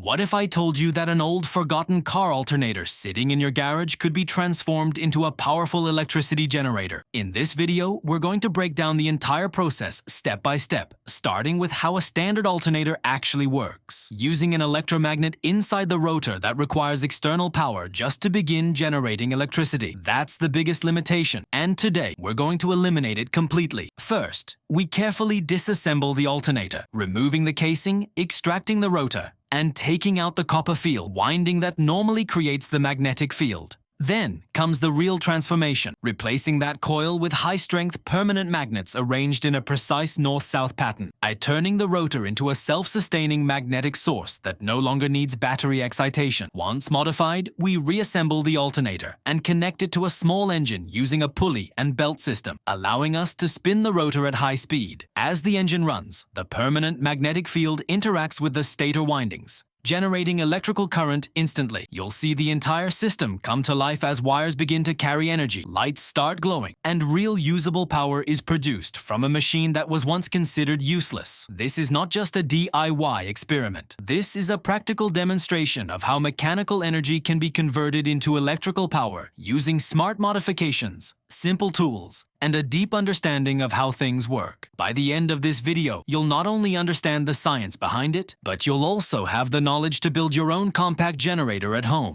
What if I told you that an old forgotten car alternator sitting in your garage could be transformed into a powerful electricity generator? In this video, we're going to break down the entire process step by step, starting with how a standard alternator actually works, using an electromagnet inside the rotor that requires external power just to begin generating electricity. That's the biggest limitation, and today we're going to eliminate it completely. First, we carefully disassemble the alternator, removing the casing, extracting the rotor, and taking out the copper field winding that normally creates the magnetic field. Then comes the real transformation, replacing that coil with high-strength permanent magnets arranged in a precise north-south pattern, turning the rotor into a self-sustaining magnetic source that no longer needs battery excitation. Once modified, we reassemble the alternator and connect it to a small engine using a pulley and belt system, allowing us to spin the rotor at high speed. As the engine runs, the permanent magnetic field interacts with the stator windings, generating electrical current instantly. You'll see the entire system come to life as wires begin to carry energy, lights start glowing, and real usable power is produced from a machine that was once considered useless. This is not just a DIY experiment. This is a practical demonstration of how mechanical energy can be converted into electrical power using smart modifications, simple tools, and a deep understanding of how things work. By the end of this video, you'll not only understand the science behind it, but you'll also have the knowledge to build your own compact generator at home.